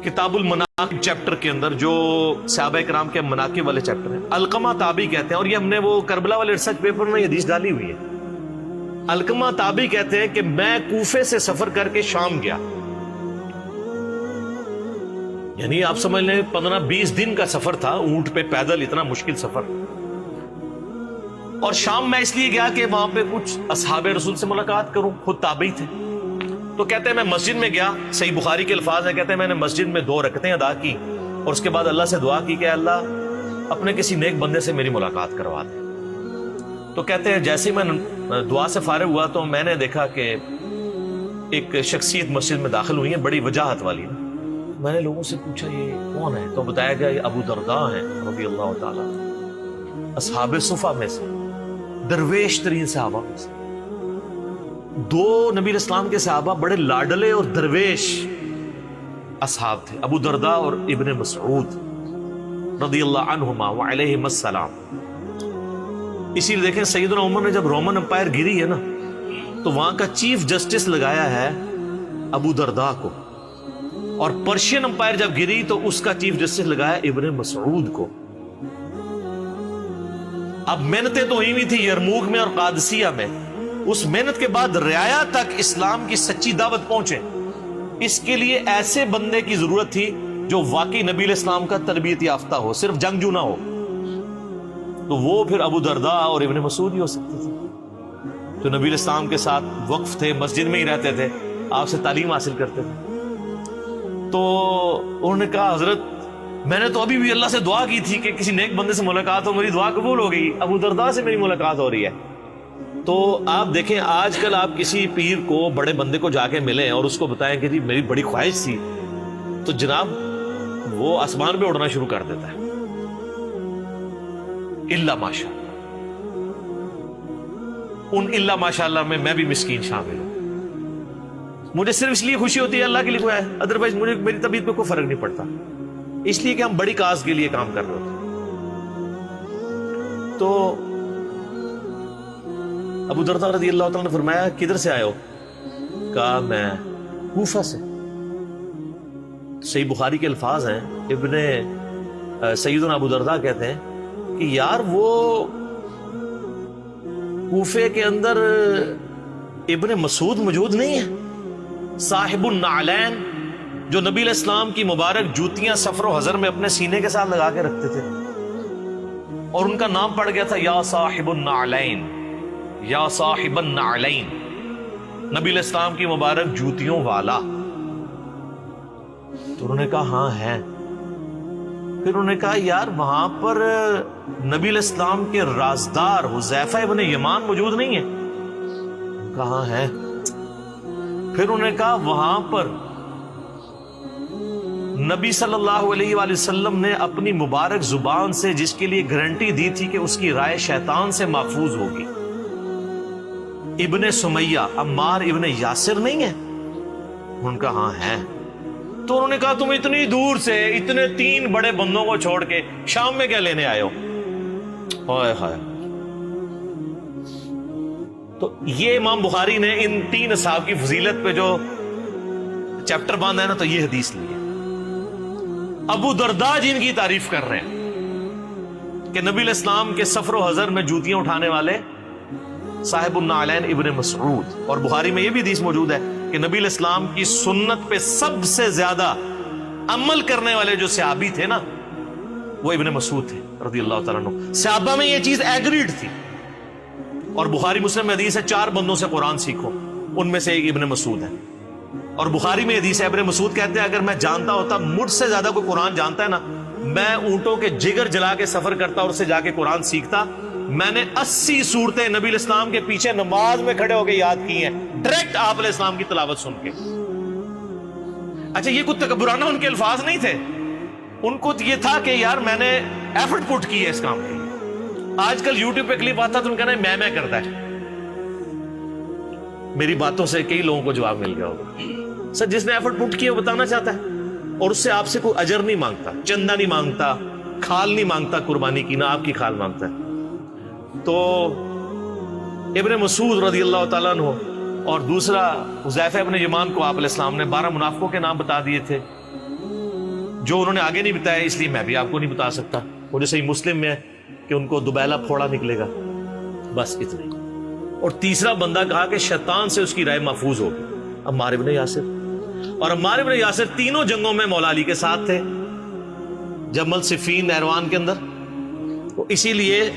کتاب المناقب چیپٹر کے اندر جو صحابہ کرام کے مناقب والے چیپٹر ہیں، علقمہ تابعی کہتے ہیں، اور یہ ہم نے وہ کربلا والے ریسرچ پیپر میں یہ حدیث ڈالی ہوئی ہے۔ علقمہ تابعی کہتے ہیں کہ میں کوفے سے سفر کر کے شام گیا، یعنی آپ سمجھ لیں 15-20 دن کا سفر تھا، اونٹ پہ پیدل، اتنا مشکل سفر۔ اور شام میں اس لیے گیا کہ وہاں پہ کچھ اصحاب رسول سے ملاقات کروں، خود تابعی تھے۔ تو کہتے ہیں میں مسجد میں گیا، صحیح بخاری کے الفاظ ہیں، کہتے ہیں میں نے مسجد میں 2 رکعتیں ادا کی اور اس کے بعد اللہ سے دعا کی کہ اللہ اپنے کسی نیک بندے سے میری ملاقات کروا دے۔ تو کہتے ہیں جیسے ہی میں دعا سے فارغ ہوا تو میں نے دیکھا کہ ایک شخصیت مسجد میں داخل ہوئی ہے، بڑی وجاہت والی۔ میں نے لوگوں سے پوچھا یہ کون ہے؟ تو بتایا گیا یہ ابو درداء ہیں رضی اللہ تعالیٰ، اصحاب صفہ میں سے، درویش ترین صحابہ میں سے۔ 2 نبی الاسلام کے صحابہ بڑے لاڈلے اور درویش اصحاب تھے، ابو درداء اور ابن مسعود رضی اللہ عنہما وعلیہم السلام۔ اسی لیے دیکھیں سیدنا عمر نے جب رومن امپائر گری ہے نا تو وہاں کا چیف جسٹس لگایا ہے ابو درداء کو، اور پرشین امپائر جب گری تو اس کا چیف جسٹس لگایا ابن مسعود کو۔ اب محنتیں تو ہوئی ہوئی تھی یرموک میں اور قادسیہ میں، اس محنت کے بعد رعایا تک اسلام کی سچی دعوت پہنچے، اس کے لیے ایسے بندے کی ضرورت تھی جو واقعی نبی علیہ السلام کا تربیت یافتہ ہو، صرف جنگجو نہ ہو۔ تو وہ پھر ابو درداء اور ابن مسعود ہی ہو سکتے تھے، جو نبی علیہ السلام کے ساتھ وقف تھے، مسجد میں ہی رہتے تھے، آپ سے تعلیم حاصل کرتے تھے۔ تو انہوں نے کہا حضرت میں نے تو ابھی بھی اللہ سے دعا کی تھی کہ کسی نیک بندے سے ملاقات ہو، میری دعا قبول ہو گئی، ابو درداء سے میری ملاقات ہو رہی ہے۔ تو آپ دیکھیں آج کل آپ کسی پیر کو، بڑے بندے کو جا کے ملیں اور اس کو بتائیں کہ جی میری بڑی خواہش تھی، تو جناب وہ آسمان پہ اڑنا شروع کر دیتا ہے، الا ماشاء ان الا ماشاء اللہ میں بھی مسکین شامل ہوں۔ مجھے صرف اس لیے خوشی ہوتی ہے اللہ کے لیے کوئی ہے، ادروائز مجھے میری طبیعت پہ کوئی فرق نہیں پڑتا، اس لیے کہ ہم بڑی کاز کے لیے کام کر رہے ہوتے ہیں۔ تو ابو درداء رضی اللہ تعالیٰ نے فرمایا کدھر سے آئے ہو؟ کہا میں کوفہ سے۔ صحیح بخاری کے الفاظ ہیں، سیدنا ابو درداء کہتے ہیں کہ یار وہ کوفے کے اندر ابن مسعود موجود نہیں ہے، صاحب النعلین، جو نبی علیہ السلام کی مبارک جوتیاں سفر و حضر میں اپنے سینے کے ساتھ لگا کے رکھتے تھے، اور ان کا نام پڑ گیا تھا یا صاحب النعلین، یا صاحب النعلین، نبی علیہ السلام کی مبارک جوتیوں والا۔ تو انہوں نے کہا ہاں ہے۔ پھر انہوں نے کہا یار وہاں پر نبی علیہ السلام کے رازدار حذیفہ ابن یمان موجود نہیں ہے؟ کہاں ہے؟ پھر انہوں نے کہا وہاں پر نبی صلی اللہ علیہ وآلہ وسلم نے اپنی مبارک زبان سے جس کے لیے گارنٹی دی تھی کہ اس کی رائے شیطان سے محفوظ ہوگی، ابن سمیہ عمار ابن یاسر نہیں ہے؟ ان کا ہاں ہے۔ تو انہوں نے کہا تم اتنی دور سے اتنے 3 بڑے بندوں کو چھوڑ کے شام میں کیا لینے آئے ہو؟ ہائے ہائے۔ تو یہ امام بخاری نے ان 3 اصحاب کی فضیلت پہ جو چیپٹر باندھا ہے نا، تو یہ حدیث لی ہے۔ ابو درداء جن کی تعریف کر رہے ہیں کہ نبی علیہ السلام کے سفر و حضر میں جوتیاں اٹھانے والے صاحب النعلین ابن مسعود، اور بخاری میں یہ بھی حدیث موجود ہے کہ نبی علیہ السلام کی سنت پہ سب سے زیادہ عمل کرنے والے جو صحابی تھے نا وہ ابن مسعود تھے رضی اللہ تعالیٰ عنہ۔ صحابہ میں یہ چیز ایگریڈ تھی، اور بخاری مسلم میں حدیث ہے 4 بندوں سے قرآن سیکھو، ان میں سے ایک ابن مسعود ہے۔ اور بخاری میں حدیث ہے ابن مسعود کہتے ہیں اگر میں جانتا ہوتا مجھ سے زیادہ کوئی قرآن جانتا ہے نا، میں اونٹوں کے جگر جلا کے سفر کرتا اور اس سے جا کے قرآن سیکھتا۔ میں نے 80 صورتیں نبی علیہ السلام کے پیچھے نماز میں کھڑے ہو کے یاد کی ہیں، ڈائریکٹ آپ علیہ السلام کی تلاوت سن کے۔ اچھا یہ کوئی تکبرانہ ان کے الفاظ نہیں تھے، ان کو یہ تھا کہ یار میں نے ایفرٹ پٹ کی ہے اس کام کے لیے۔ آج کل یوٹیوب پہ کلپ آتا تو ان کہنا ہے میں کرتا ہے۔ میری باتوں سے کئی لوگوں کو جواب مل گیا ہوگا، سر جس نے ایفرٹ پٹ کی ہے وہ بتانا چاہتا ہے، اور اس سے آپ سے کوئی اجر نہیں مانگتا، چندہ نہیں مانگتا، کھال نہیں مانگتا قربانی کی، نہ آپ کی کھال مانگتا ہے۔ تو ابن مسعود رضی اللہ تعالیٰ عنہ اور دوسرا حذیفہ ابن یمان کو آپ علیہ السلام نے 12 منافقوں کے نام بتا دیے تھے، جو انہوں نے آگے نہیں بتایا اس لیے میں بھی آپ کو نہیں بتا سکتا. وہ جو صحیح مسلم میں ہے کہ ان کو دوبیلا پھوڑا نکلے گا, بس اتنا ہی. اور تیسرا بندہ کہا کہ شیطان سے اس کی رائے محفوظ ہوگی, عمار ابن یاسر. اور عمار ابن یاسر تینوں جنگوں میں مولا علی کے ساتھ تھے, جمل, صفین, نہروان کے اندر. تو اسی لیے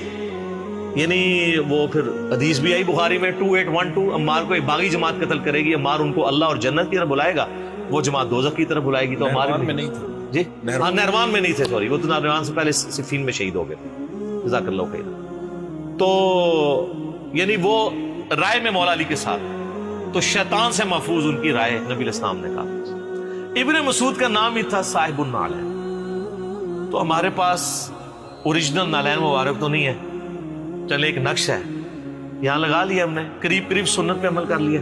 یعنی وہ پھر حدیث بھی آئی بخاری میں 2812, عمار کو ایک باغی جماعت قتل کرے گی, عمار ان کو اللہ اور جنت کی طرف بلائے گا, وہ جماعت دوزخ کی طرف بلائے گی. تو عمار میں نہیں تھے. جی ہاں نہروان میں نہیں تھے, سوری, وہ تو نہروان سے پہلے صفین میں شہید ہو گئے. جزاک اللہ خیر. تو یعنی وہ رائے میں مولا علی کے ساتھ, تو شیطان سے محفوظ ان کی رائے نبی علیہ السلام نے کہا. ابن مسعود کا نام ہی تھا صاحب النعلین. تو ہمارے پاس اوریجنل نالین مبارک تو نہیں ہے, چلے ایک نقش ہے یہاں لگا لیا ہم نے, قریب قریب سنت پہ عمل کر لیا.